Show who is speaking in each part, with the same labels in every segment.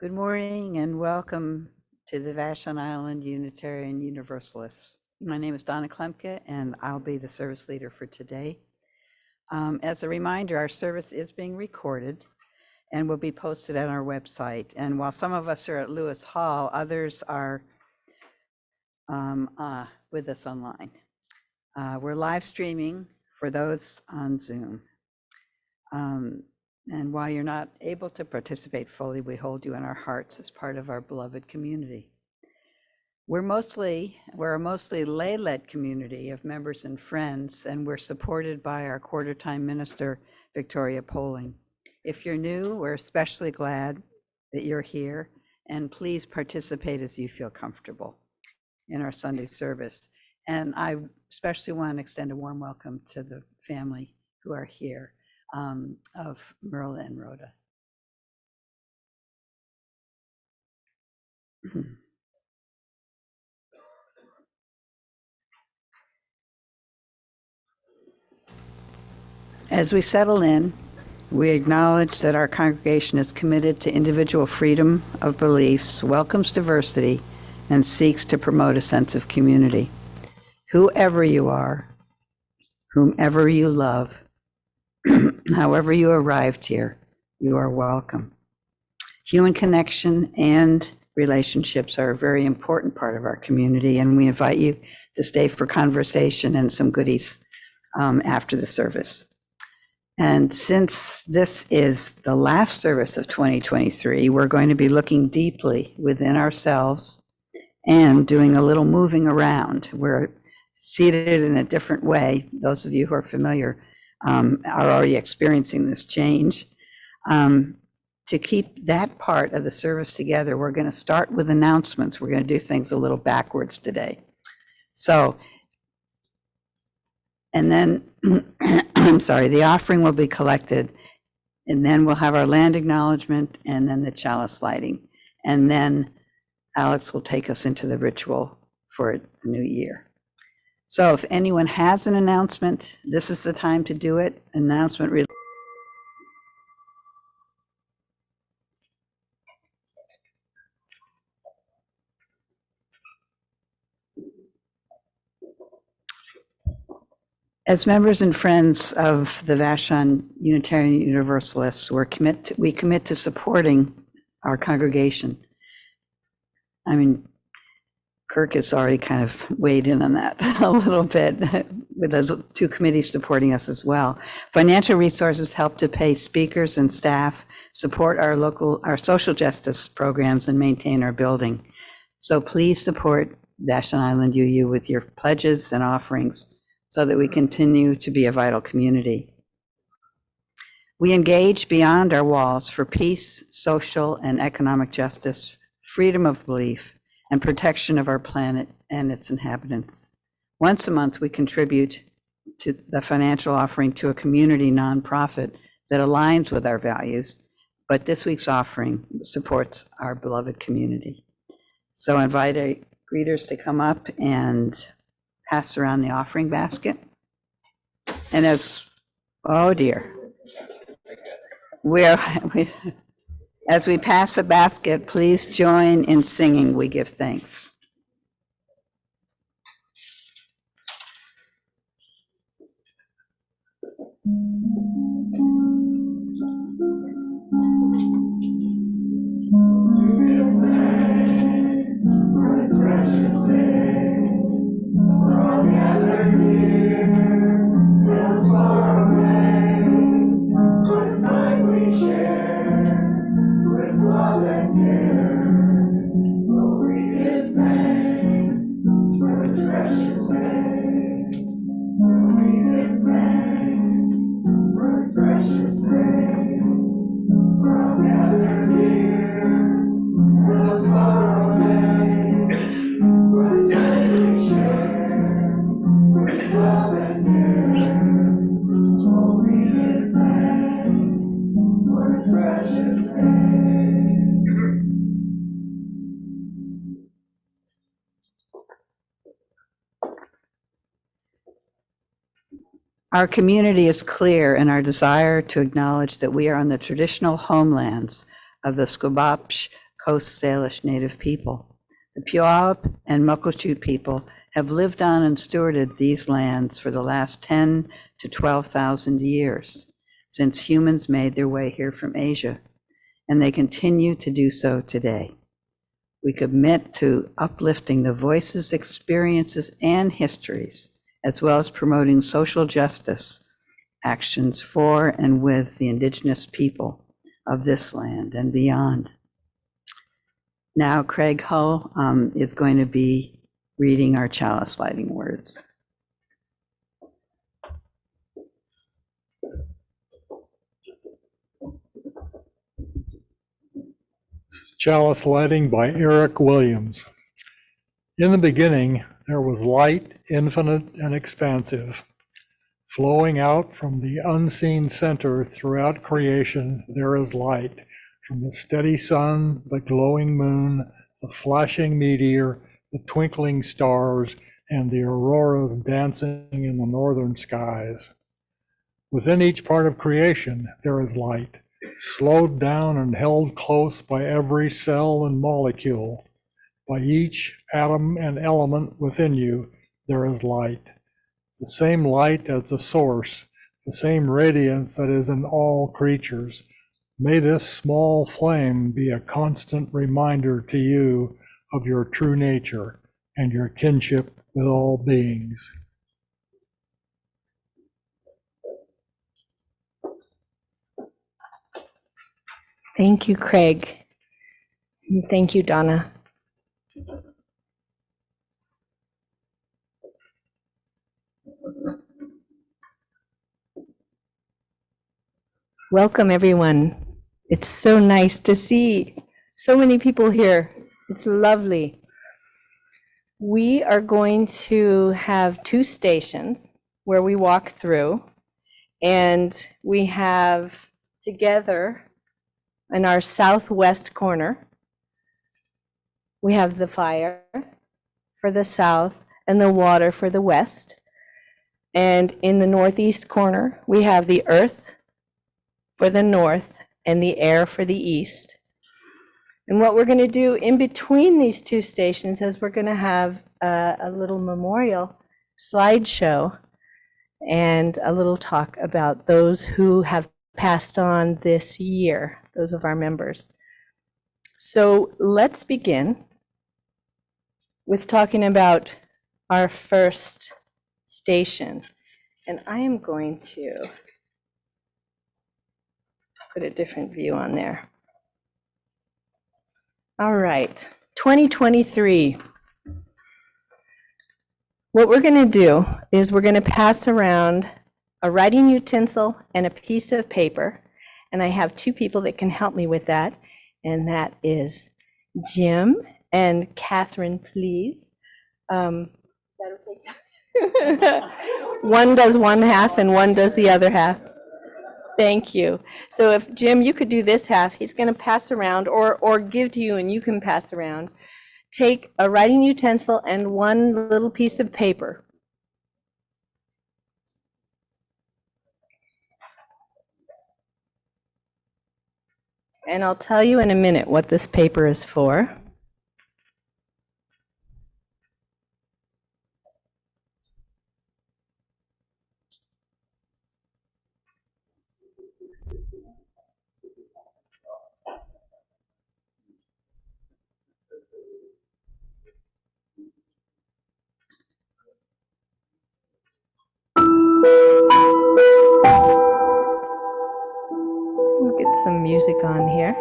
Speaker 1: Good morning and welcome to the Vashon Island Unitarian Universalists. My name is Donna Klemke and I'll be the service leader for today. As a reminder, our service is being recorded and will be posted on our website. And while some of us are at Lewis Hall, others are with us online. We're live streaming for those on Zoom. And while you're not able to participate fully, we hold you in our hearts as part of our beloved community. We're a mostly lay-led community of members and friends, and we're supported by our quarter-time minister, Victoria Poling. If you're new, we're especially glad that you're here, and please participate as you feel comfortable in our Sunday service. And I especially want to extend a warm welcome to the family who are here. Of Merle and Rhoda. As we settle in, we acknowledge that our congregation is committed to individual freedom of beliefs, welcomes diversity, and seeks to promote a sense of community. Whoever you are, whomever you love, however you arrived here, you are welcome. Human connection and relationships are a very important part of our community, and we invite you to stay for conversation and some goodies after the service. And since this is the last service of 2023, we're going to be looking deeply within ourselves and doing a little moving around. We're seated in a different way. Those of you who are familiar are already experiencing this change. To keep that part of the service together, we're going to start with announcements. We're going to do things a little backwards today. So, and then, I'm sorry, the offering will be collected, and then we'll have our land acknowledgement, and then the chalice lighting. And then Alex will take us into the ritual for the new year. So if anyone has an announcement, this is the time to do it. Announcement. As members and friends of the Vashon Unitarian Universalists, we commit to supporting our congregation. I mean, Kirk has already kind of weighed in on that a little bit, with those two committees supporting us as well. Financial resources help to pay speakers and staff, support our social justice programs, and maintain our building. So please support Vashon Island UU with your pledges and offerings so that we continue to be a vital community. We engage beyond our walls for peace, social and economic justice, freedom of belief, and protection of our planet and its inhabitants. Once a month, we contribute to the financial offering to a community nonprofit that aligns with our values, but this week's offering supports our beloved community. So I invite our greeters to come up and pass around the offering basket. And oh dear, as we pass the basket, please join in singing We Give Thanks. Our community is clear in our desire to acknowledge that we are on the traditional homelands of the Squamish, Coast Salish Native people. The Puyallup and Muckleshoot people have lived on and stewarded these lands for the last 10 to 12,000 years since humans made their way here from Asia, and they continue to do so today. We commit to uplifting the voices, experiences, and histories, as well as promoting social justice actions for and with the Indigenous people of this land and beyond. Now, Craig Hull is going to be reading our chalice lighting words.
Speaker 2: Chalice lighting by Eric Williams. In the beginning, there was light, infinite and expansive. Flowing out from the unseen center throughout creation, there is light. From the steady sun, the glowing moon, the flashing meteor, the twinkling stars, and the auroras dancing in the northern skies. Within each part of creation, there is light, slowed down and held close by every cell and molecule. By each atom and element within you, there is light. The same light as the source, the same radiance that is in all creatures. May this small flame be a constant reminder to you of your true nature and your kinship with all beings.
Speaker 3: Thank you, Craig. And thank you, Donna. Welcome, everyone. It's so nice to see so many people here. It's lovely. We are going to have 2 stations where we walk through, and we have together in our southwest corner, we have the fire for the south and the water for the west. And in the northeast corner, we have the earth for the north and the air for the east. And what we're going to do in between these 2 stations is we're going to have a little memorial slideshow and a little talk about those who have passed on this year, those of our members. So let's begin with talking about our first station. And I am going to put a different view on there. All right, 2023. What we're going to do is we're going to pass around a writing utensil and a piece of paper. And I have 2 people that can help me with that. And that is Jim and Catherine, please. Is that okay? One does one half and one does the other half. Thank you. So if Jim, you could do this half, he's going to pass around or give to you and you can pass around. Take a writing utensil and one little piece of paper. And I'll tell you in a minute what this paper is for. We'll get some music on here.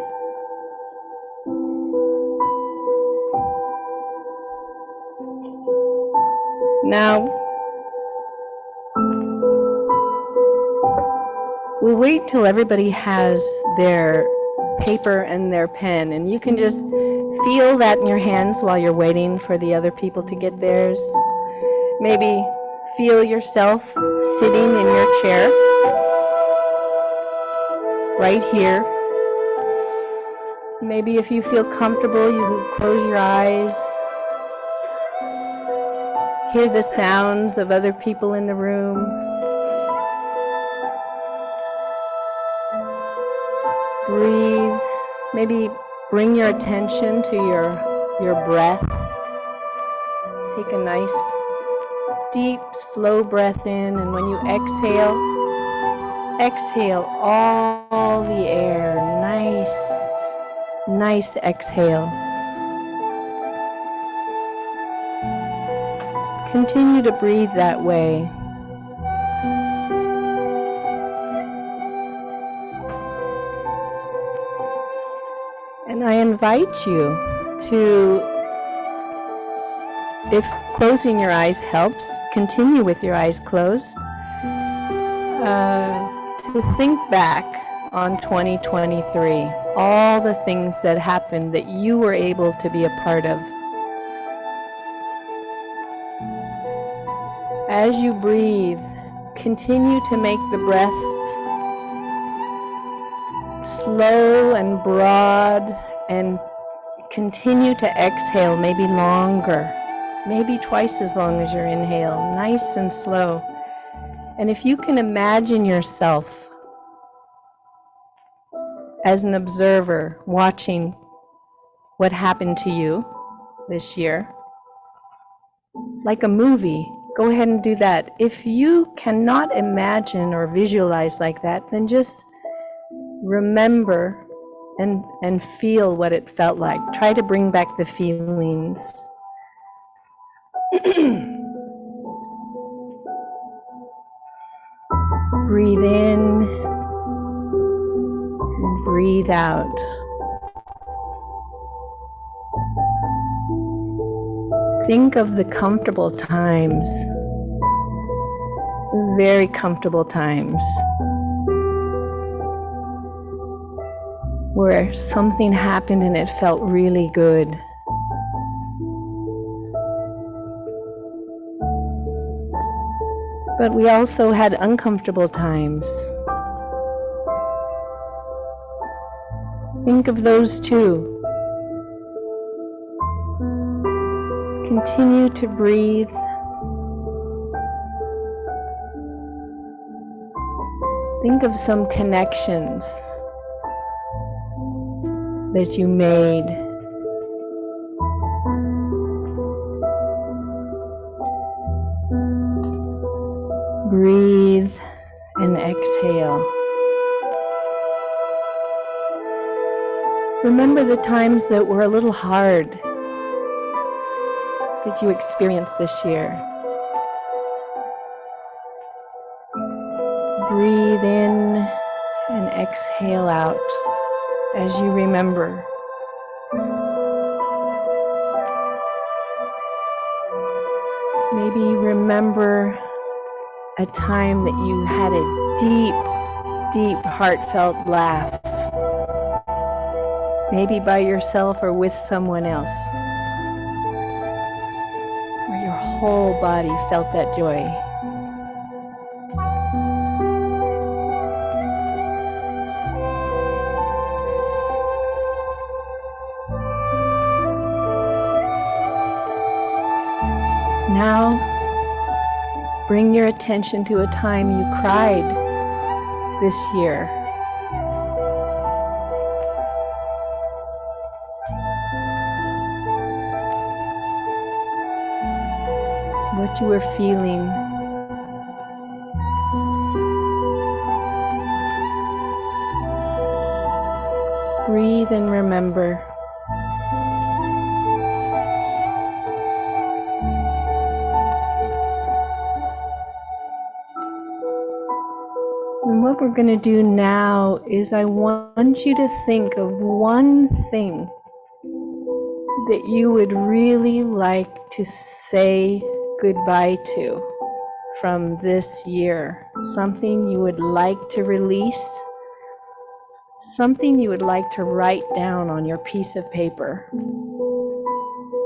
Speaker 3: Now, we'll wait till everybody has their paper and their pen, and you can just feel that in your hands while you're waiting for the other people to get theirs. Maybe feel yourself sitting in your chair right here. Maybe if you feel comfortable, you can close your eyes. Hear the sounds of other people in the room. Breathe. Maybe bring your attention to your breath. Take a nice, deep, slow breath in, and when you exhale, exhale all the air. Nice exhale. Continue to breathe that way. And I invite you to, if closing your eyes helps, continue with your eyes closed, to think back on 2023, all the things that happened that you were able to be a part of. As you breathe, continue to make the breaths slow and broad, and continue to exhale, maybe longer, maybe twice as long as your inhale, nice and slow. And if you can imagine yourself as an observer watching what happened to you this year, like a movie, go ahead and do that. If you cannot imagine or visualize like that, then just remember and feel what it felt like. Try to bring back the feelings. Breathe in and breathe out. Think of the comfortable times, very comfortable times, where something happened and it felt really good. But we also had uncomfortable times. Think of those too. Continue to breathe. Think of some connections that you made. Breathe and exhale. Remember the times that were a little hard that you experienced this year. Breathe in and exhale out as you remember. Maybe remember a time that you had a deep, deep, heartfelt laugh. Maybe by yourself or with someone else, where your whole body felt that joy. Now, bring your attention to a time you cried this year. What you were feeling. Breathe and remember. And what we're going to do now is I want you to think of one thing that you would really like to say goodbye to from this year. Something you would like to release. Something you would like to write down on your piece of paper.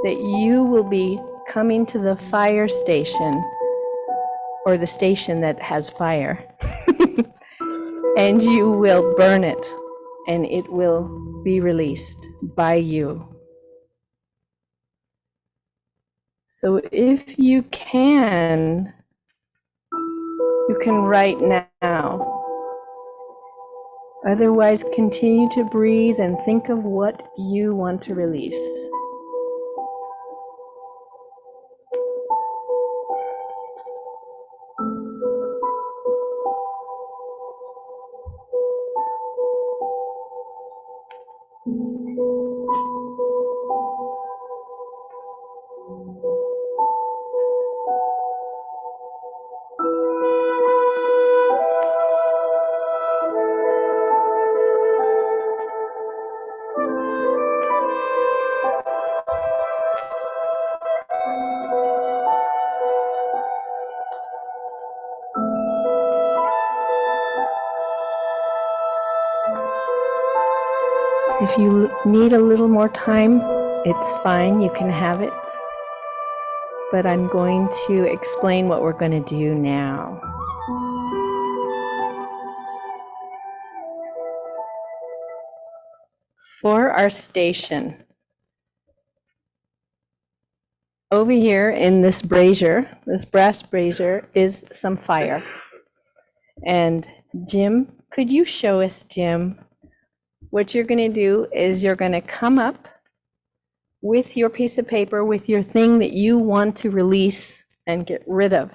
Speaker 3: That you will be coming to the fire station, or the station that has fire, and you will burn it, and it will be released by you. So if you can write now Otherwise, continue to breathe and think of what you want to release. If you need a little more time, it's fine, you can have it. But I'm going to explain what we're going to do now. For our station, over here in this brazier, this brass brazier, is some fire. And Jim, could you show us, Jim? What you're going to do is you're going to come up with your piece of paper, with your thing that you want to release and get rid of.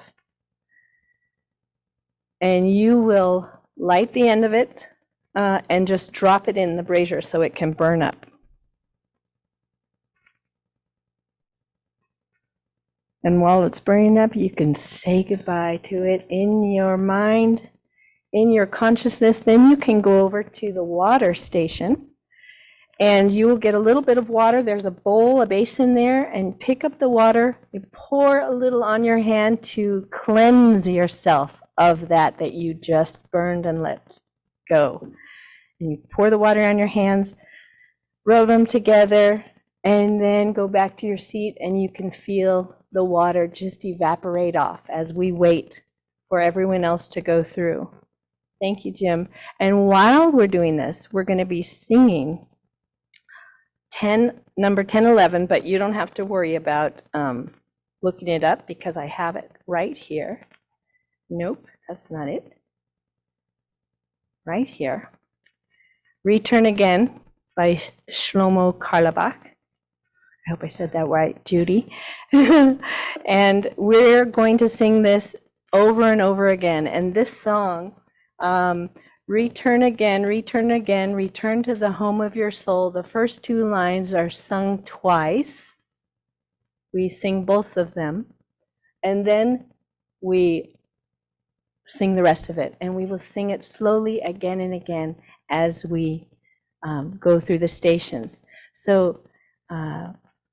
Speaker 3: And you will light the end of it and just drop it in the brazier so it can burn up. And while it's burning up, you can say goodbye to it in your mind, in your consciousness. Then you can go over to the water station and you will get a little bit of water. There's a bowl, a basin there, and pick up the water. You pour a little on your hand to cleanse yourself of that you just burned and let go. And you pour the water on your hands, rub them together, and then go back to your seat, and you can feel the water just evaporate off as we wait for everyone else to go through. Thank you, Jim. And while we're doing this, we're going to be singing number 1011, but you don't have to worry about looking it up because I have it right here. Nope, that's not it. Right here. Return Again by Shlomo Carlebach. I hope I said that right, Judy. And we're going to sing this over and over again. And this song, return again, return again, return to the home of your soul. The first two lines are sung twice. We sing both of them. And then we sing the rest of it. And we will sing it slowly again and again as we go through the stations. So,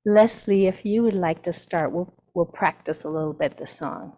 Speaker 3: Leslie, if you would like to start, we'll practice a little bit the song.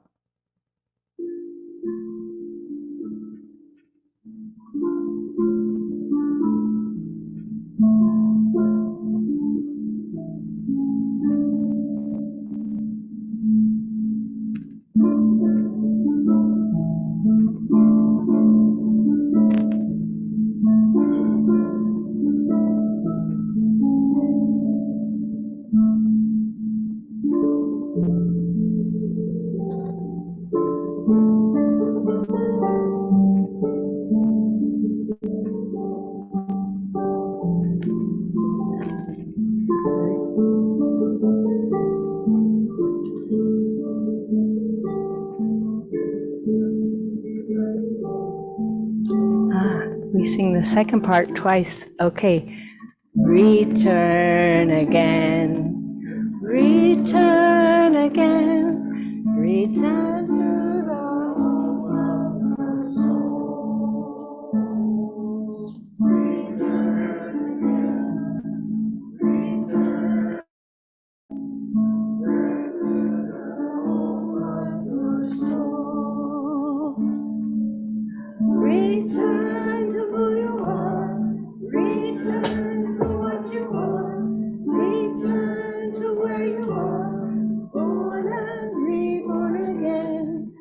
Speaker 3: We sing the second part twice. Okay. Return again, return again, return to the home of your soul. Return again, return to the home of your soul. Return to who you are, return to what you are, return to where you are, born and reborn again,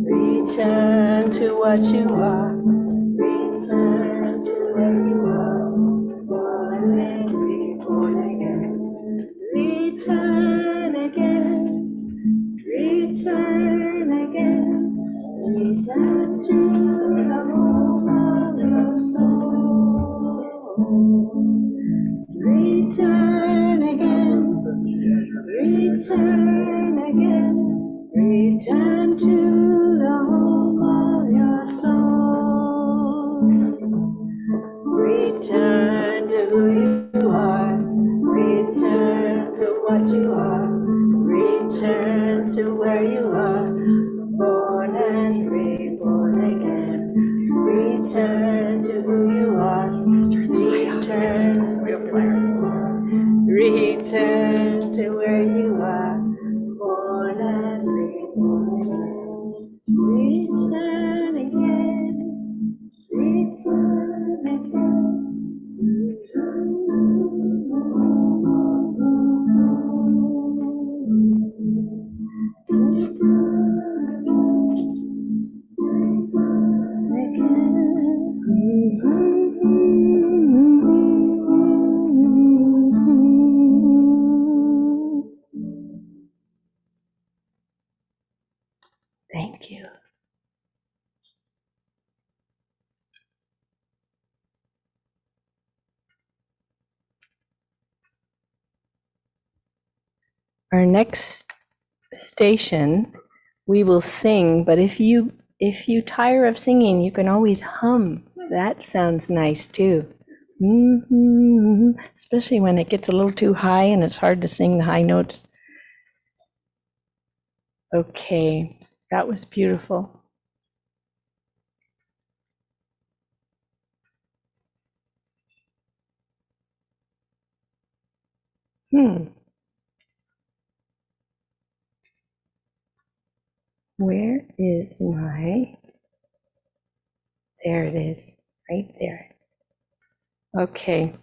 Speaker 3: Return to what you are. Return to where you are. Born and reborn again. Return again. Return again. Return to the home of your soul. Return again. Return again. Return to the home of your soul. Return to who you are. Return to what you are. Return to where you are. Born and reborn again. Return to who you are. Return. Return to where you are. Born and reborn again. Return again. Thank you. Our next station, we will sing, but if you tire of singing, you can always hum. That sounds nice too. Especially when it gets a little too high and it's hard to sing the high notes. Okay, that was beautiful. Where is my, there it is, right there. Okay.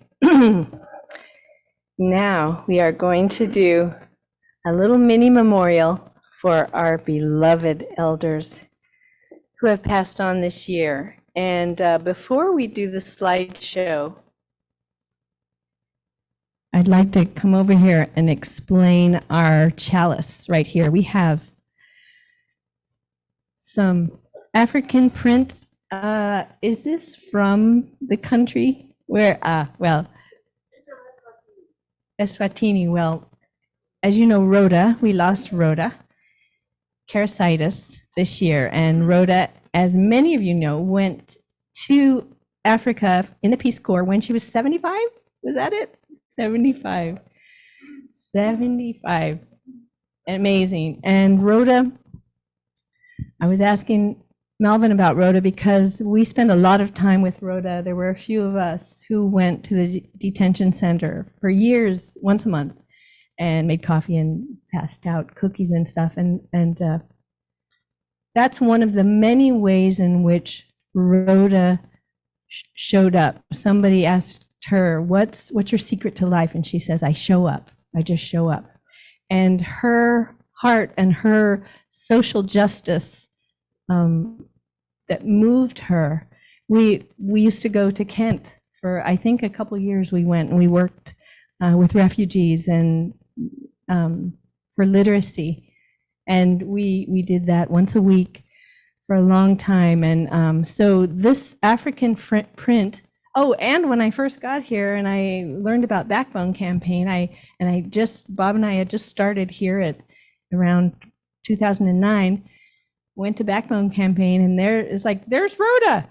Speaker 3: Now we are going to do a little mini memorial for our beloved elders who have passed on this year. And before we do the slideshow, I'd like to come over here and explain our chalice right here. We have some African print. Is this from the country where, well, Eswatini. Well, as you know, Rhoda, we lost Rhoda Kerasitis this year. And Rhoda, as many of you know, went to Africa in the Peace Corps when she was 75. Was that it? 75. 75. Amazing. And Rhoda, I was asking Melvin about Rhoda because we spent a lot of time with Rhoda. There were a few of us who went to the detention center for years, once a month, and made coffee and passed out cookies and stuff. And that's one of the many ways in which Rhoda showed up. Somebody asked her, what's your secret to life? And she says, I show up. I just show up. And her heart and her social justice that moved her. We used to go to Kent for, I think, a couple of years. We went and we worked with refugees and for literacy. And we did that once a week for a long time. And so this African print, oh, and when I first got here and I learned about Backbone Campaign, Bob and I had just started here at around 2009, went to Backbone Campaign, and there's Rhoda.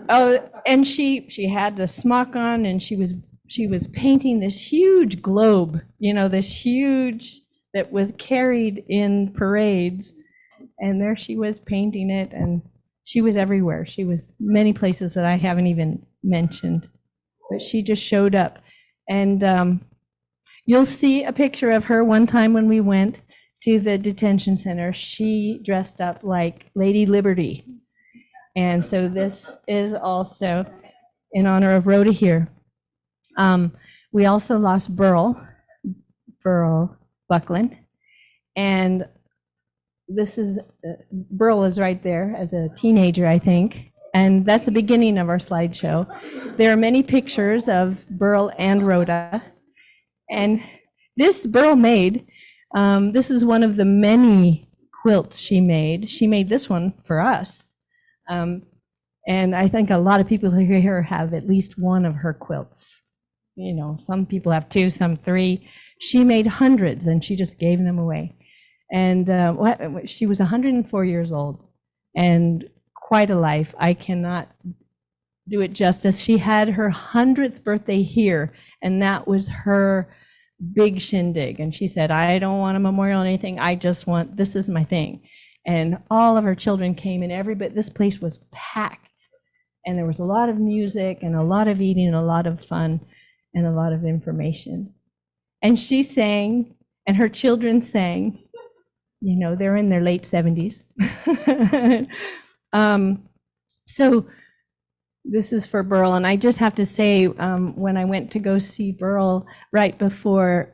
Speaker 3: Oh, and she had the smock on, and she was painting this huge globe, this huge that was carried in parades, and there she was painting it, and she was everywhere. She was many places that I haven't even mentioned, but she just showed up. And you'll see a picture of her one time when we went to the detention center. She dressed up like Lady Liberty. And so this is also in honor of Rhoda here. We also lost Burl Buckland. And this is, Burl is right there as a teenager, I think. And that's the beginning of our slideshow. There are many pictures of Burl and Rhoda. And this Burl made, this is one of the many quilts she made. She made this one for us. And I think a lot of people here have at least one of her quilts. Some people have two, some three. She made hundreds and she just gave them away. And she was 104 years old and quite a life. I cannot do it justice. She had her 100th birthday here, and that was her big shindig. And she said, I don't want a memorial or anything. I just want, this is my thing. And all of her children came, and this place was packed. And there was a lot of music and a lot of eating and a lot of fun and a lot of information. And she sang, and her children sang. They're in their late 70s. So this is for Burl. And I just have to say, when I went to go see Burl right before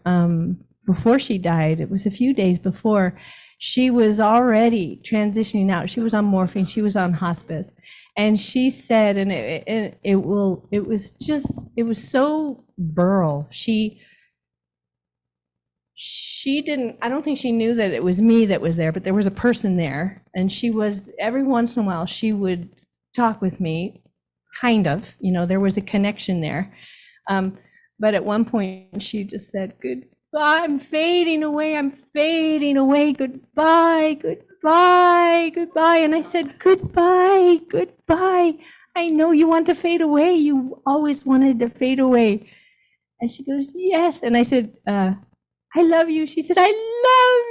Speaker 3: she died, it was a few days before, she was already transitioning out. She was on morphine, she was on hospice. And she said, and it was so Burl. She she didn't, I don't think she knew that it was me that was there, but there was a person there. And she was, every once in a while, she would talk with me, kind of, there was a connection there. But at one point she just said, goodbye, I'm fading away, goodbye, goodbye, goodbye. And I said, goodbye, goodbye. I know you want to fade away. You always wanted to fade away. And she goes, yes. And I said, I love you. She said, I love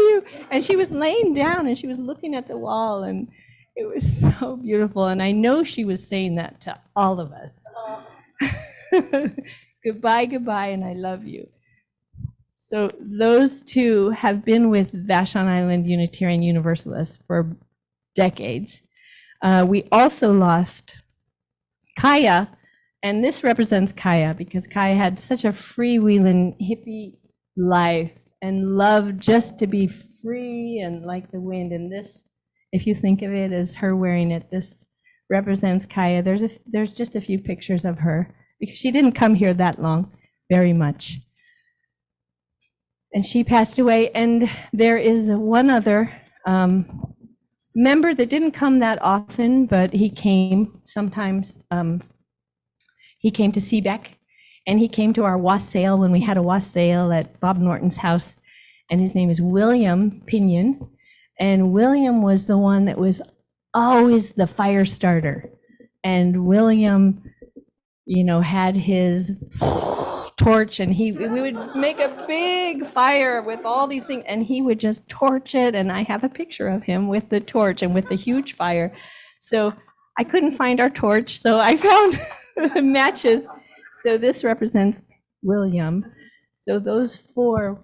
Speaker 3: you. And she was laying down and she was looking at the wall, and it was so beautiful. And I know she was saying that to all of us. Goodbye, goodbye, and I love you. So those two have been with Vashon Island Unitarian Universalists for decades. We also lost Kaya, and this represents Kaya because Kaya had such a freewheeling hippie life and loved just to be free and like the wind. And this, if you think of it as her wearing it, this represents Kaya. There's just a few pictures of her because she didn't come here that long, very much. And she passed away. And there is one other member that didn't come that often, but he came sometimes. He came to Seebeck, and he came to our wassail when we had a wassail at Bob Norton's house, and his name is William Pinion. And William was the one that was always the fire starter. And William, had his torch, and we would make a big fire with all these things, and he would just torch it. And I have a picture of him with the torch and with the huge fire. So I couldn't find our torch, so I found matches. So this represents William. So those four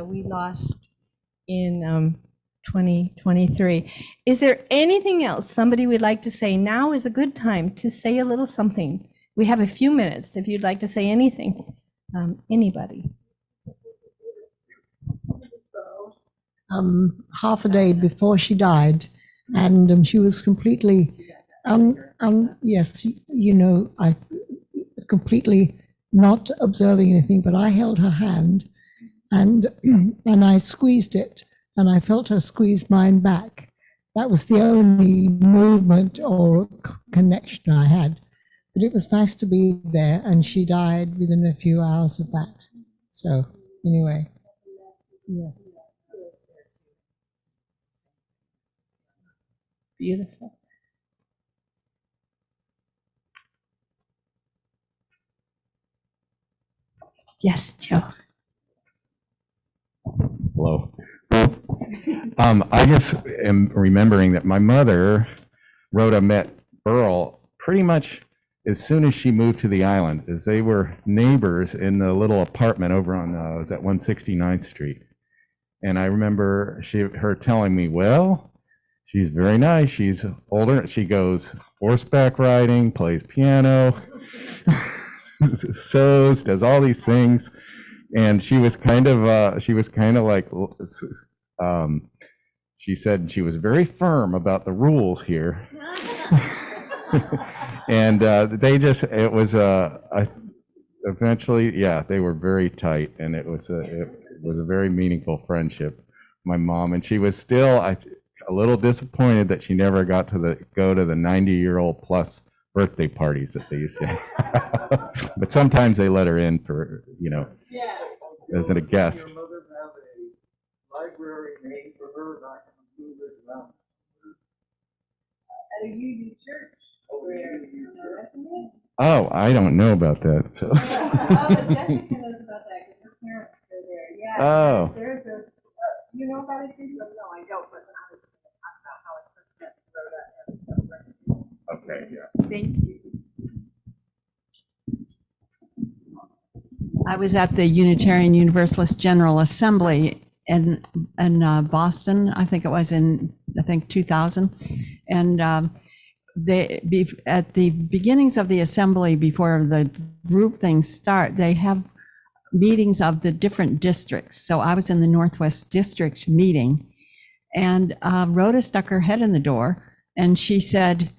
Speaker 3: we lost in 2023. Is there anything else somebody would like to say? Now is a good time to say a little something. We have a few minutes if you'd like to say anything. Anybody?
Speaker 4: Half a day before she died, and she was completely, yes, I completely not observing anything, but I held her hand, and I squeezed it, and I felt her squeeze mine back. That was the only movement or connection I had. But it was nice to be there, and she died within a few hours of that. So anyway, yes.
Speaker 3: Beautiful. Yes, Joe.
Speaker 5: Hello. I just am remembering that my mother, Rhoda, met Burl pretty much as soon as she moved to the island, as they were neighbors in the little apartment over on, was at 169th Street. And I remember her telling me, well, she's very nice. She's older. She goes horseback riding, plays piano, sews, does all these things. And she was kind of like, she said she was very firm about the rules here. And it was eventually, yeah, they were very tight, and it was a very meaningful friendship. My mom, and she was still a little disappointed that she never got to go to the 90-year-old plus birthday parties that they used to have. But sometimes they let her in for, as a guest.
Speaker 6: Your mother have a library made for her, and I can move it around.
Speaker 3: At a UU church.
Speaker 5: Oh, I don't know about that. So.
Speaker 3: Jessica knows about that because her parents are there. Yeah.
Speaker 5: Oh.
Speaker 3: There's you know about it? No, I don't, but I was going to talk about how it's
Speaker 5: Okay, yeah.
Speaker 3: Thank you.
Speaker 7: I was at the Unitarian Universalist General Assembly in Boston. I think it was in 2000, and at the beginnings of the assembly, before the group things start, they have meetings of the different districts. So I was in the Northwest District meeting, and Rhoda stuck her head in the door, and she said,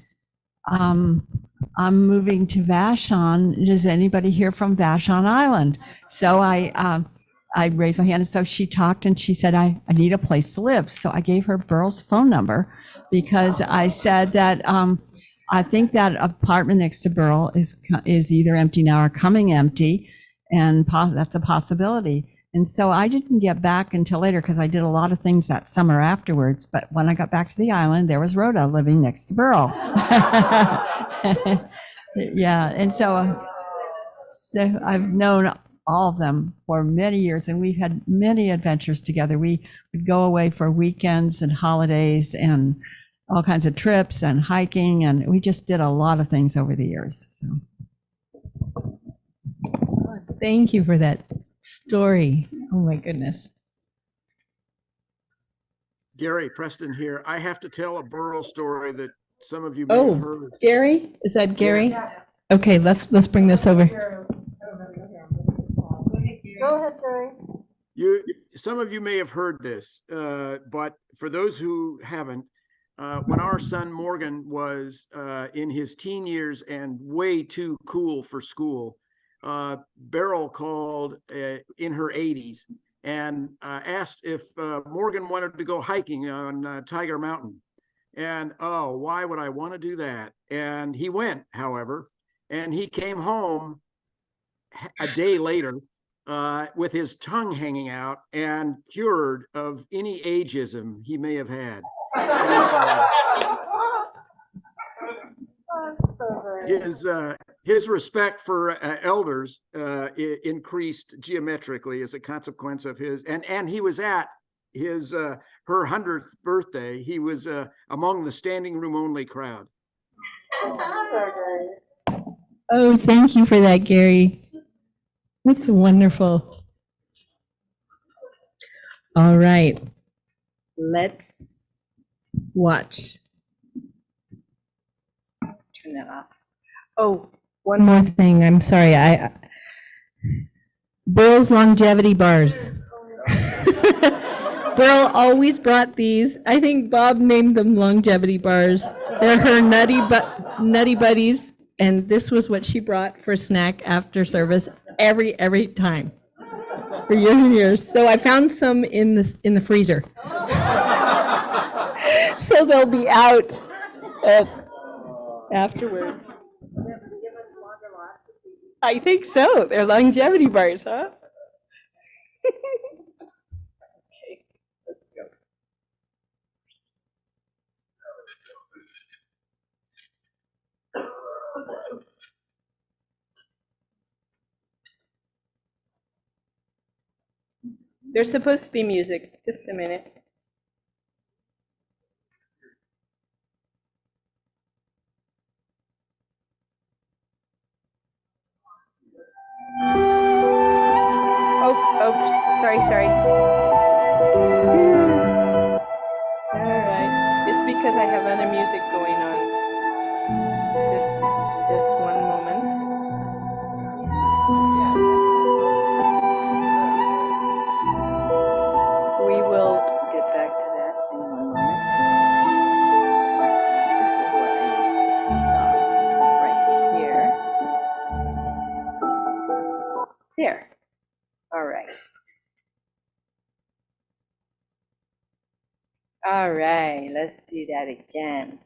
Speaker 7: I'm moving to Vashon. Does anybody here from Vashon Island? So I raised my hand, and so she talked, and she said, I need a place to live. So I gave her Burl's phone number because I said that I think that apartment next to Burl is either empty now or coming empty, and that's a possibility. And so I didn't get back until later because I did a lot of things that summer afterwards. But when I got back to the island, there was Rhoda living next to Burl. Yeah, and so I've known all of them for many years, and we've had many adventures together. We would go away for weekends and holidays and all kinds of trips and hiking, and we just did a lot of things over the years. So
Speaker 3: Thank you for that story. Oh my goodness.
Speaker 6: Gary Preston here. I have to tell a Burl story that some of you may have heard.
Speaker 3: Gary? Is that Gary?
Speaker 6: Yes.
Speaker 3: Okay, let's bring this over. Go ahead, Gary.
Speaker 6: Some of you may have heard this, but for those who haven't, when our son Morgan was in his teen years and way too cool for school, Beryl called in her 80s and asked if Morgan wanted to go hiking on Tiger Mountain. And oh, why would I want to do that? And he went, however, and he came home a day later with his tongue hanging out and cured of any ageism he may have had. His respect for elders increased geometrically as a consequence of his, and he was at his her 100th birthday. He was among the standing room only crowd.
Speaker 3: Oh, thank you for that, Gary. That's wonderful. All right, let's watch. Turn that off. Oh, one more thing. I'm sorry. Burl's longevity bars. Burl always brought these. I think Bob named them longevity bars. They're her nutty buddies, and this was what she brought for snack after service every time for years and years. So I found some in the freezer. So they'll be out afterwards. I think so. They're longevity bars, huh? Okay, let's go. There's supposed to be music. Just a minute. Oh, sorry. All right. It's because I have other music going on. Just one moment. We will get back to that in one moment. This is what I need to stop right here. There. All right. All right, let's do that again.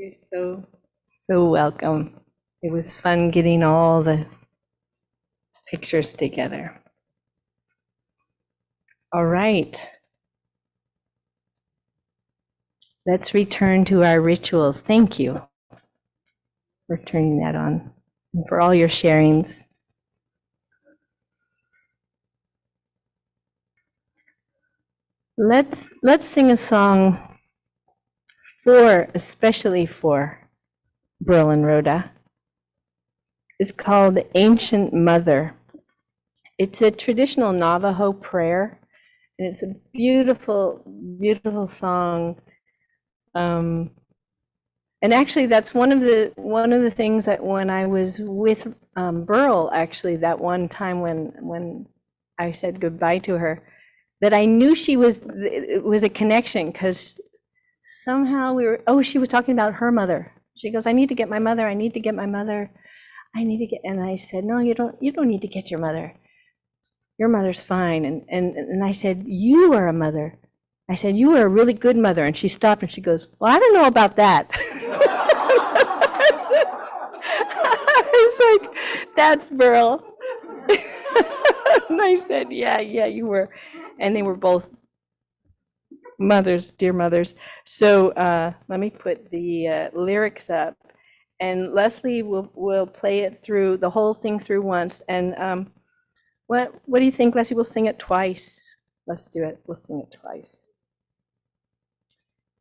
Speaker 3: You're so welcome. It was fun getting all the pictures together. All right. Let's return to our rituals. Thank you for turning that on and for all your sharings. Let's sing a song especially for Brill and Rhoda. It's called Ancient Mother. It's a traditional Navajo prayer, and it's a beautiful, beautiful song. And actually, that's one of the things that when I was with Burl, actually, that one time when I said goodbye to her, that I knew it was a connection, because somehow she was talking about her mother. She goes, I need to get my mother. I need to get my mother. And I said, no, you don't need to get your mother. Your mother's fine. And I said, you are a mother. I said, you are a really good mother. And she stopped and she goes, well, I don't know about that. I was like, that's Burl. And I said, yeah, you were. And they were both mothers, dear mothers. So let me put the lyrics up. And Leslie will play it through, the whole thing through once. And what do you think, Leslie? We'll sing it twice. Let's do it. We'll sing it twice.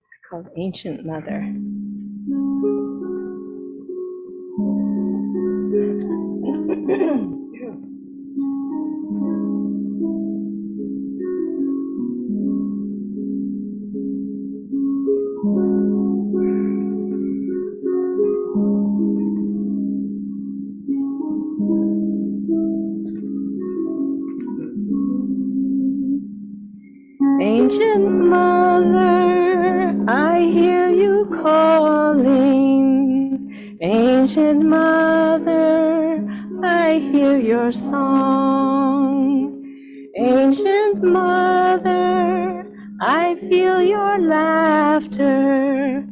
Speaker 3: It's called Ancient Mother. Ancient Mother, I hear you calling. Ancient Mother, I hear your song. Ancient Mother, I feel your laughter.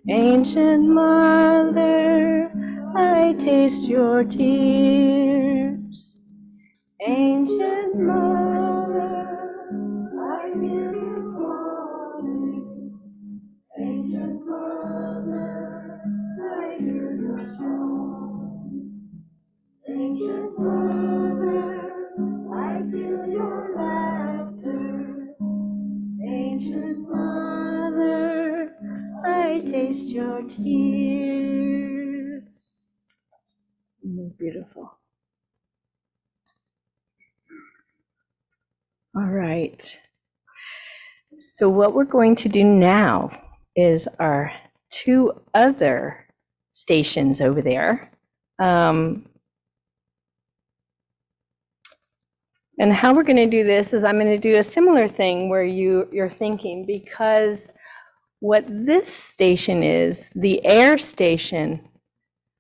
Speaker 3: Ancient Mother, I taste your tears. Ancient Mother, I hear you calling. Ancient Mother, I hear your song. Ancient Mother, I feel your laughter. Ancient Mother, I taste your tears. Beautiful. All right. So what we're going to do now is our two other stations over there. And how we're going to do this is I'm going to do a similar thing where you're thinking, because what this station is, the air station,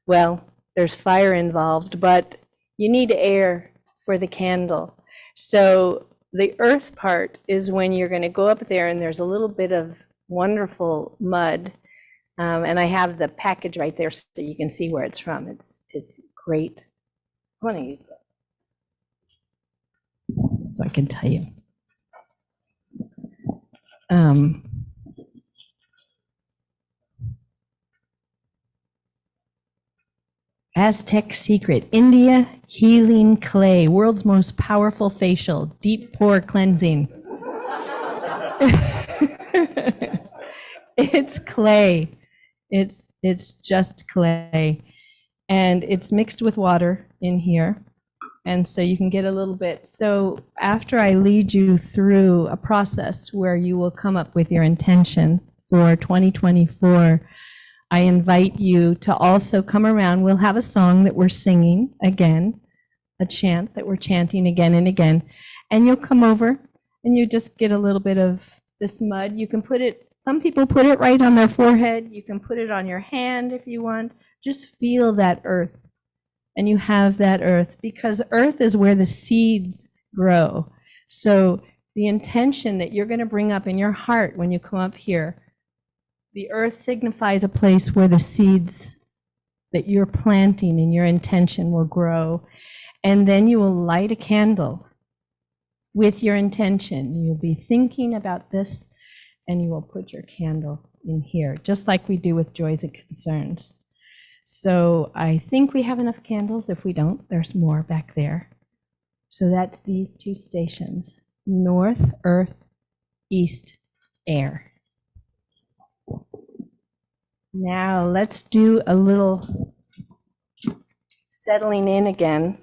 Speaker 3: well, there's fire involved, but you need air for the candle. So the earth part is when you're going to go up there and there's a little bit of wonderful mud. And I have the package right there so you can see where it's from. It's great. I want to use it so I can tell you. Aztec Secret, India Healing Clay, world's most powerful facial, deep pore cleansing. It's clay. It's just clay. And it's mixed with water in here. And so you can get a little bit. So after I lead you through a process where you will come up with your intention for 2024, I invite you to also come around. We'll have a song that we're singing again, a chant that we're chanting again and again. And you'll come over and you just get a little bit of this mud. You can put it, some people put it right on their forehead. You can put it on your hand if you want. Just feel that earth. And you have that earth, because earth is where the seeds grow. So the intention that you're going to bring up in your heart when you come up here The earth signifies a place where the seeds that you're planting in your intention will grow. And then you will light a candle with your intention. You'll be thinking about this, and you will put your candle in here, just like we do with joys and concerns. So I think we have enough candles. If we don't, there's more back there. So that's these two stations: north, earth; east, air. Now let's do a little settling in again.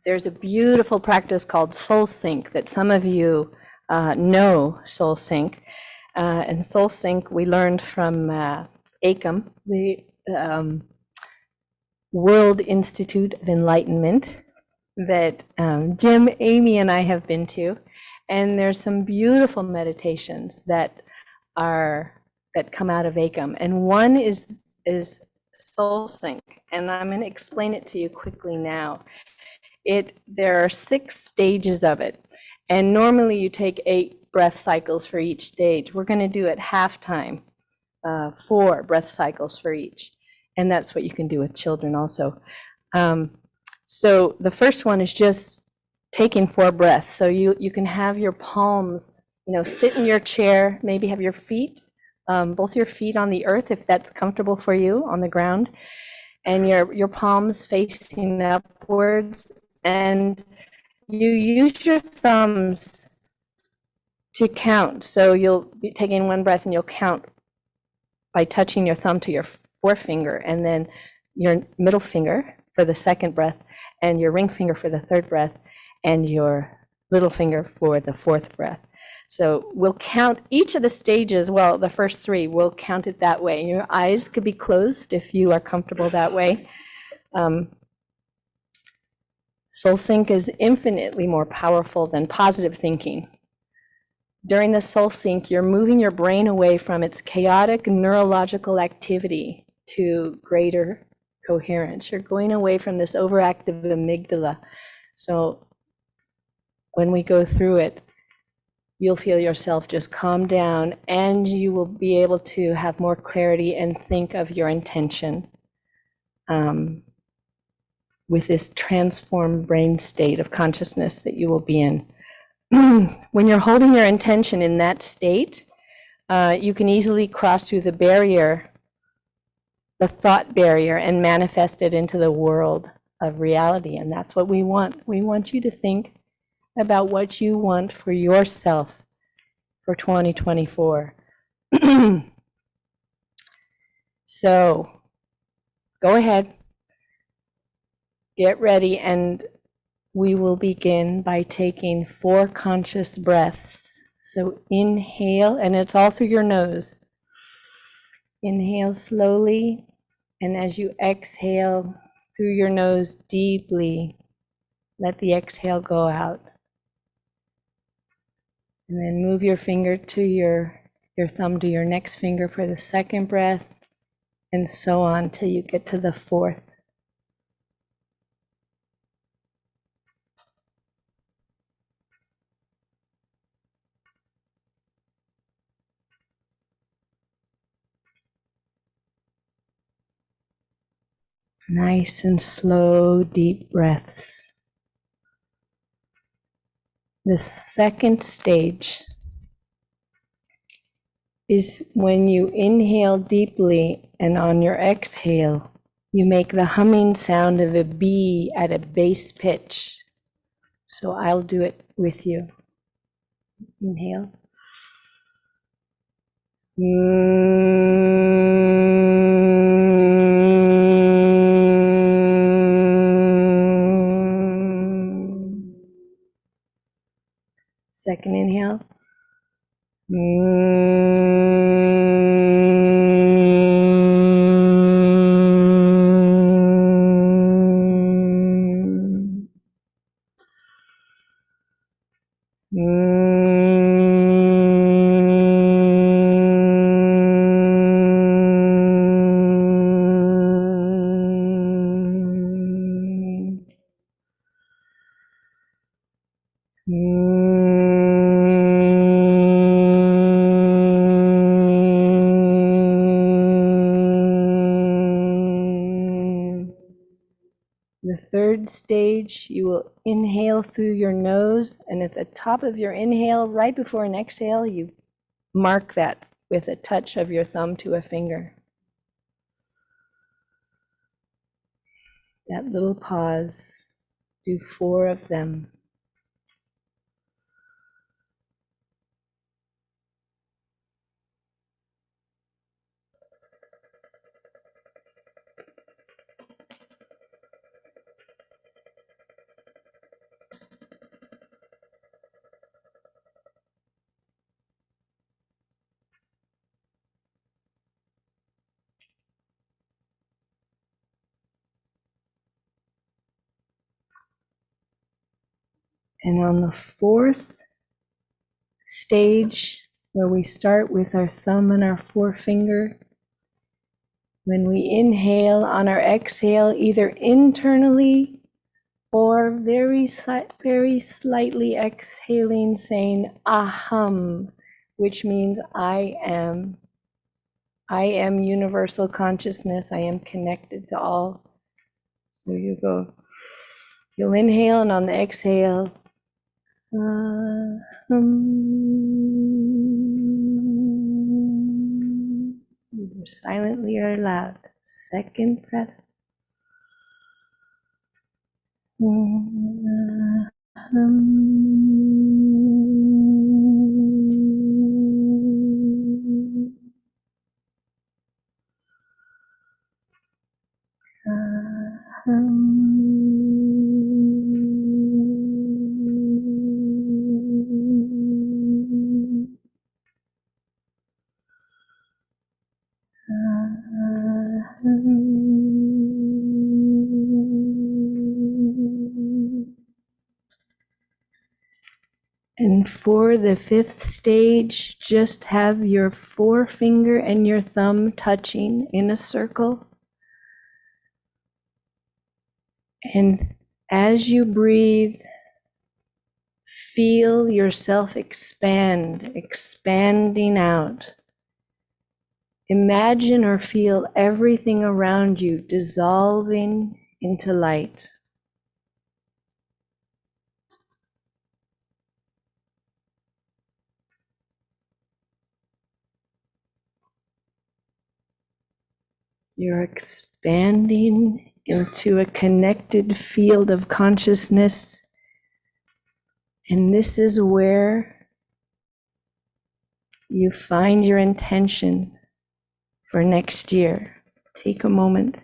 Speaker 3: There's a beautiful practice called Soul Sync that some of you know. Soul Sync. And Soul Sync we learned from ACOM, the World Institute of Enlightenment, that Jim, Amy, and I have been to. And there's some beautiful meditations that come out of ACOM. And one is Soul Sync. And I'm going to explain it to you quickly now. There are 6 stages of it. And normally you take 8 breath cycles for each stage. We're going to do at halftime, 4 breath cycles for each. And that's what you can do with children also. So the first one is just taking 4 breaths. So you can have your palms, sit in your chair, maybe have your feet, both your feet on the earth, if that's comfortable for you, on the ground, and your palms facing upwards. And you use your thumbs to count. So you'll be taking 1 breath and you'll count by touching your thumb to your forefinger, and then your middle finger for the second breath, and your ring finger for the third breath, and your little finger for the fourth breath. So we'll count each of the stages. Well, the first 3, we'll count it that way. Your eyes could be closed if you are comfortable that way. Soul Sync is infinitely more powerful than positive thinking. During the Soul Sync, you're moving your brain away from its chaotic neurological activity to greater coherence. You're going away from this overactive amygdala. So when we go through it, you'll feel yourself just calm down, and you will be able to have more clarity and think of your intention with this transformed brain state of consciousness that you will be in. When you're holding your intention in that state, you can easily cross through the barrier, the thought barrier, and manifest it into the world of reality. And that's what we want. We want you to think about what you want for yourself for 2024. So go ahead, get ready, and we will begin by taking 4 conscious breaths. So inhale, and it's all through your nose. Inhale slowly, and as you exhale through your nose deeply, let the exhale go out. And then move your finger to your thumb to your next finger for the second breath, and so on till you get to the 4th. Nice and slow, deep breaths. The second stage is when you inhale deeply, and on your exhale, you make the humming sound of a bee at a bass pitch. So I'll do it with you. Inhale. Second inhale. third stage, you will inhale through your nose, and at the top of your inhale, right before an exhale, you mark that with a touch of your thumb to a finger. That little pause, do 4 of them. And on the 4th stage, where we start with our thumb and our forefinger, when we inhale, on our exhale, either internally or very slightly exhaling, saying aham, which means I am. I am universal consciousness. I am connected to all. So you go, you'll inhale, and on the exhale, either silently or loud. Second breath. And for the 5th stage, just have your forefinger and your thumb touching in a circle. And as you breathe, feel yourself expand, expanding out. Imagine or feel everything around you dissolving into light. You're expanding into a connected field of consciousness. And this is where you find your intention for next year. Take a moment.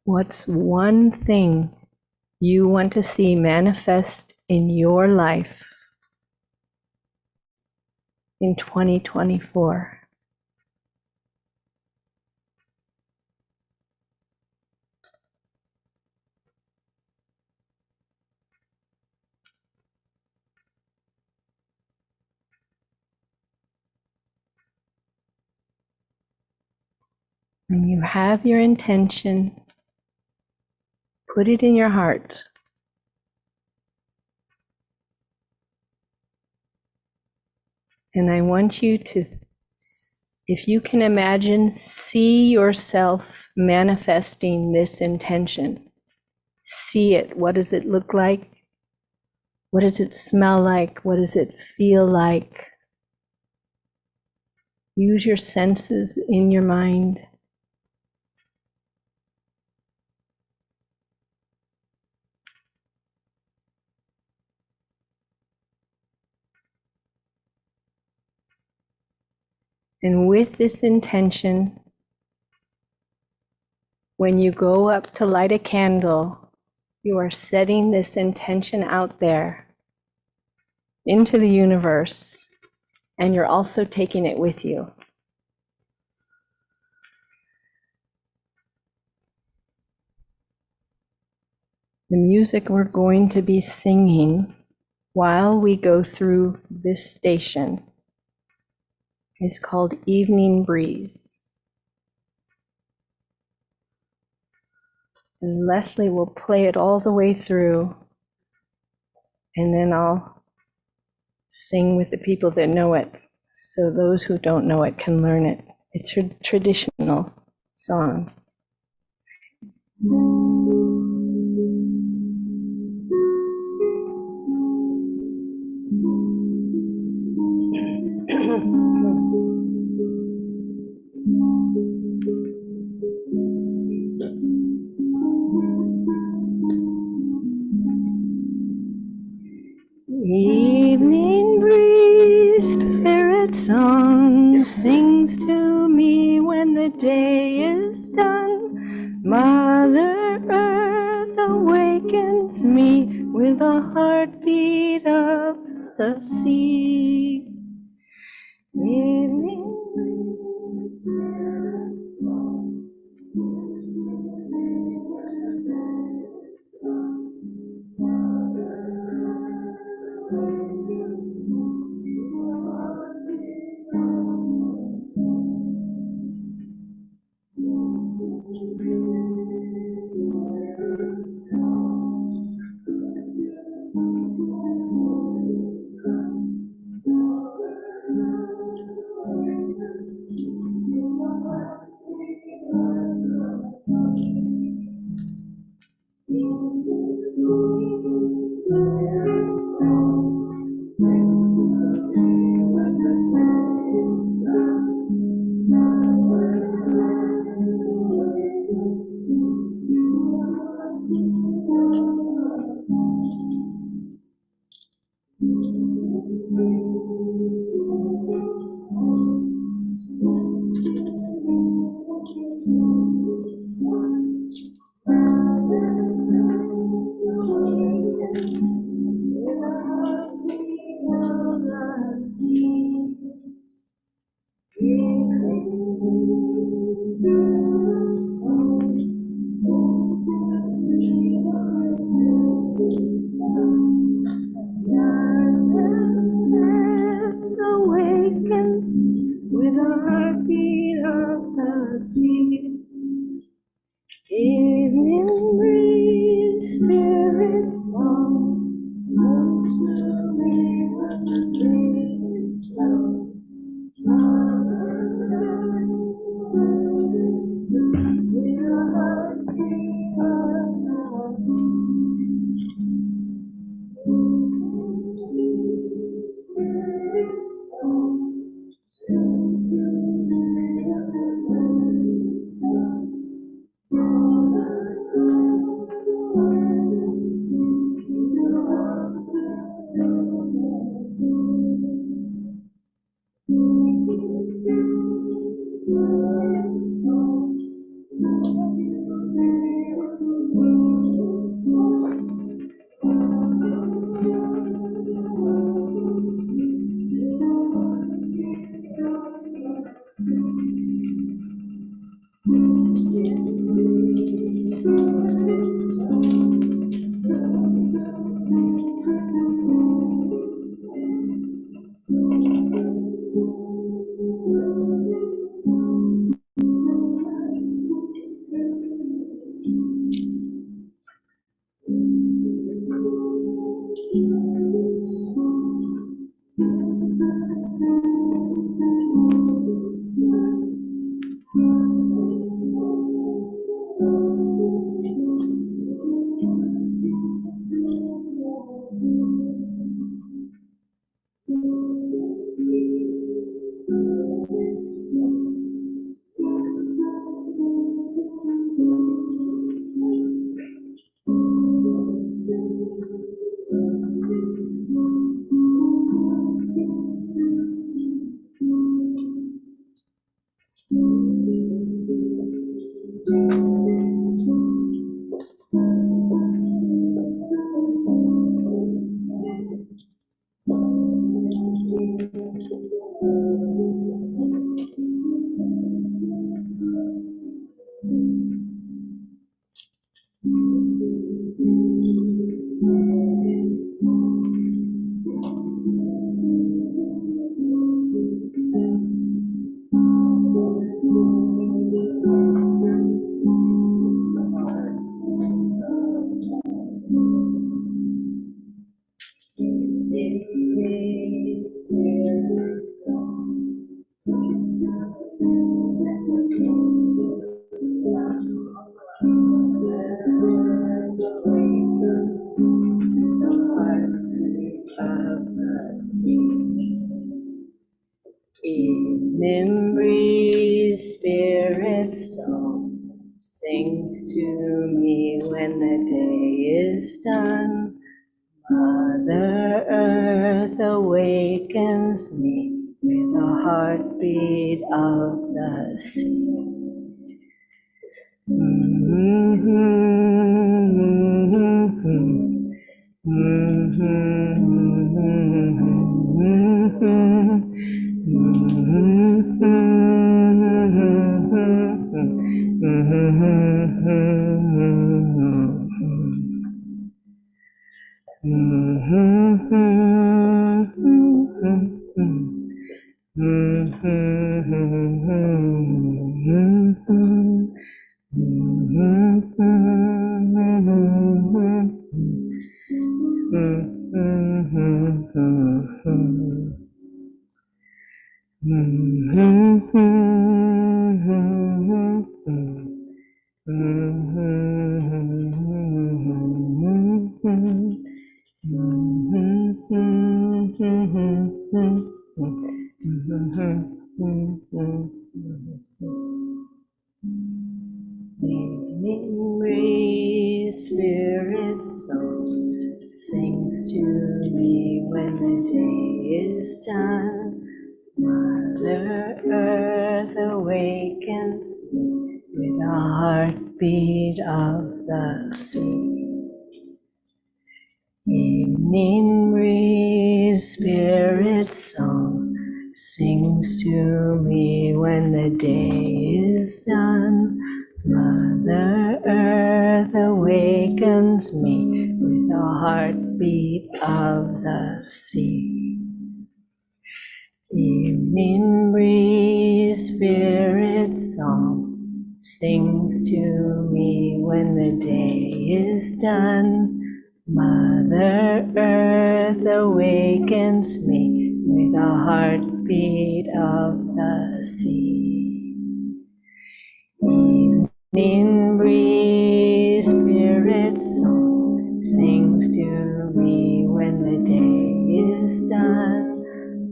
Speaker 3: What's one thing you want to see manifest in your life in 2024? When you have your intention, put it in your heart. And I want you to, if you can imagine, see yourself manifesting this intention. See it. What does it look like? What does it smell like? What does it feel like? Use your senses in your mind. And with this intention, when you go up to light a candle, you are setting this intention out there into the universe, and you're also taking it with you. The music we're going to be singing while we go through this station. It's called Evening Breeze. And Leslie will play it all the way through. And then I'll sing with the people that know it, so those who don't know it can learn it. It's her traditional song. Evening breeze, spirit song, sings to me when the day is done. Mother Earth awakens me with the heartbeat of the sea. Evening breeze, spirit song. sings to me when the day is done. Mother Earth awakens me with the heartbeat of the sea. Evening breeze, spirit soul, sings to me when the day is done. Mother Earth awakens me with the heartbeat of the sea. Evening breeze, spirit song, sings to me when the day is done. Mother Earth awakens me with the heartbeat of the sea. Evening breeze, spirit song, sings to me when the day is done. Mother Earth awakens me with the heartbeat of the sea. Evening breeze, spirit song, sings to me when the day is done.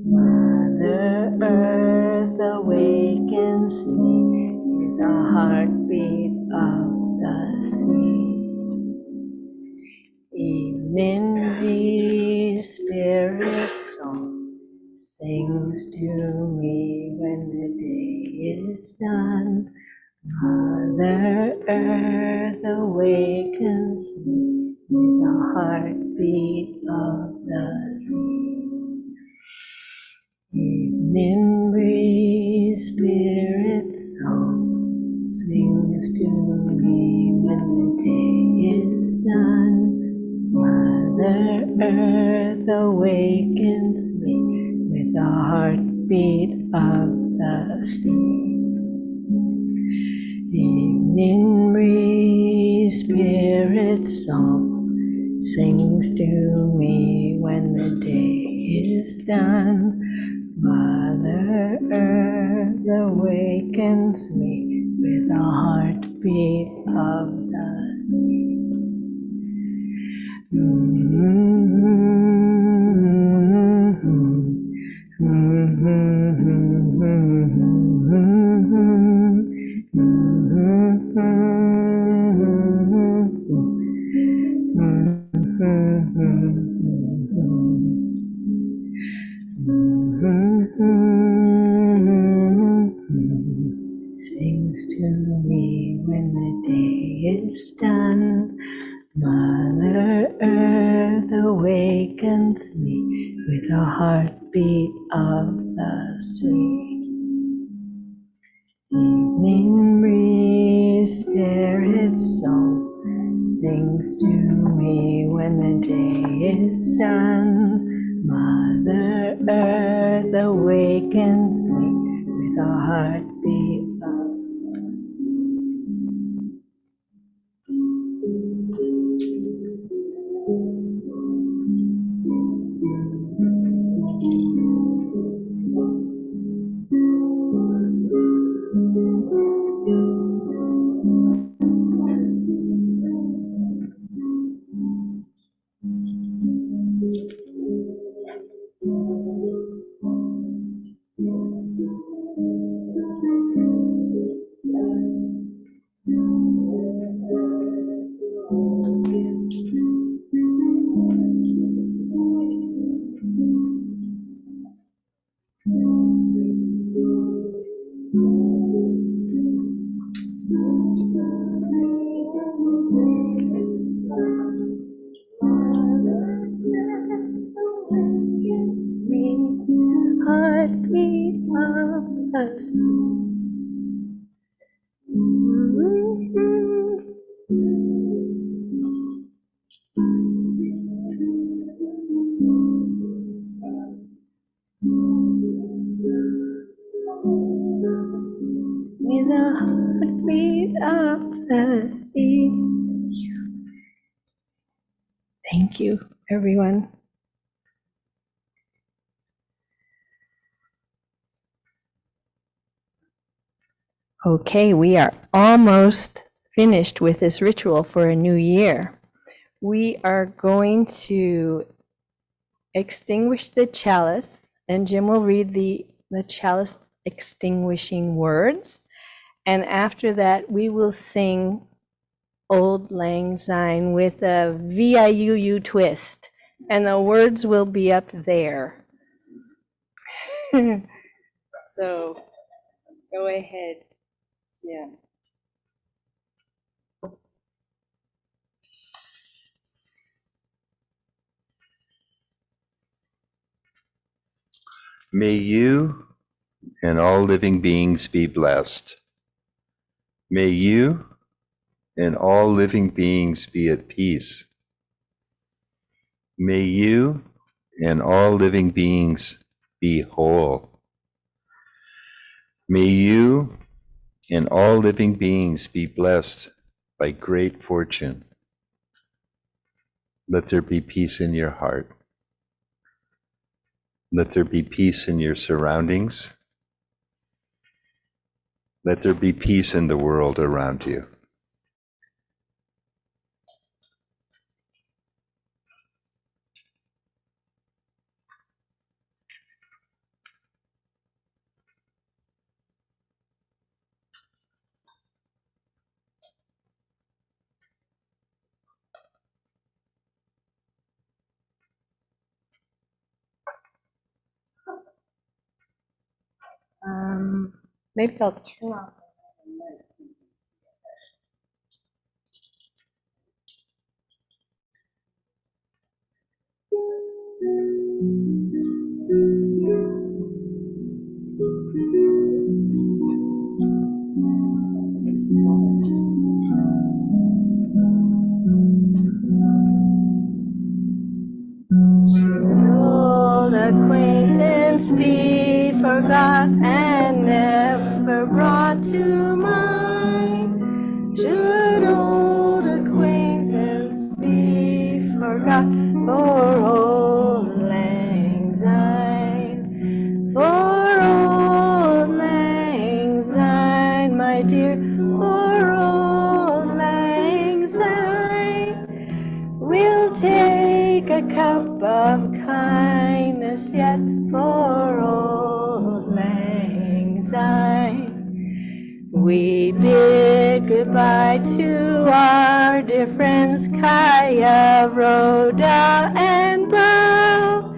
Speaker 3: Mother Earth awakens me with the heartbeat of the sea. Evening breeze, spirit song, sings to me when the day is done. Mother Earth awakens me with the heartbeat of the sea. Evening breeze, spirit song, sings to me when the day is done. Mother Earth awakens me with the heartbeat of the sea. Evening breeze, spirit song, sings to me when the day is done. Mother Earth awakens me with the heartbeat of the sea. Sings to me when the day is done. Mother Earth awakens me with the heartbeat of the sea. Evening breeze, spirit song, sings to me when the day is done. Mother Earth awakens me with a heartbeat of this. With the heartbeat of the sea. Thank you, everyone. Okay, we are almost finished with this ritual for a new year. We are going to extinguish the chalice, and Jim will read the chalice extinguishing words. And after that, we will sing Old Lang Syne with a VIUU twist, and the words will be up there. So go ahead, Jim.
Speaker 8: May you and all living beings be blessed. May you and all living beings be at peace. May you and all living beings be whole. May you and all living beings be blessed by great fortune. Let there be peace in your heart. Let there be peace in your surroundings. Let there be peace in the world around you.
Speaker 3: Maybe I'll turn off. Old acquaintance be forgot and never brought to mind. Should old acquaintance be forgot for old lang syne? For old lang syne, my dear, for old lang syne. We'll take a cup of kindness yet for old lang syne. We bid goodbye to our dear friends Kaya, Rhoda, and Burl,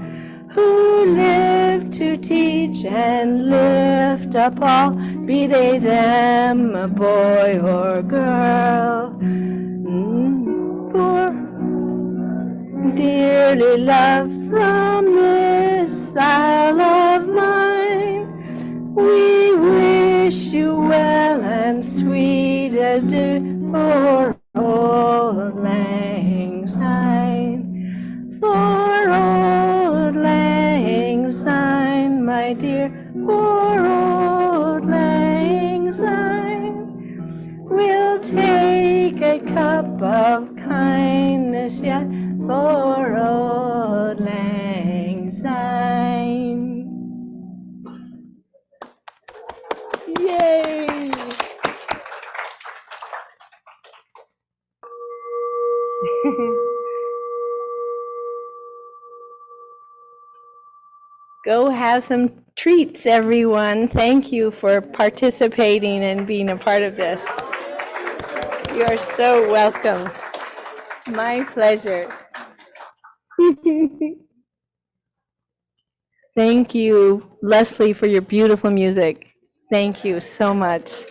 Speaker 3: who lived to teach and lift up all, be they them a boy or girl. For dearly loved from this isle of mine, we wish you well and sweet adieu for old lang syne. For old lang syne, my dear, for old lang syne. We'll take a cup of kindness yet for old lang syne. Yay! Go have some treats, everyone. Thank you for participating and being a part of this. You are so welcome. My pleasure. Thank you, Leslie, for your beautiful music. Thank you so much.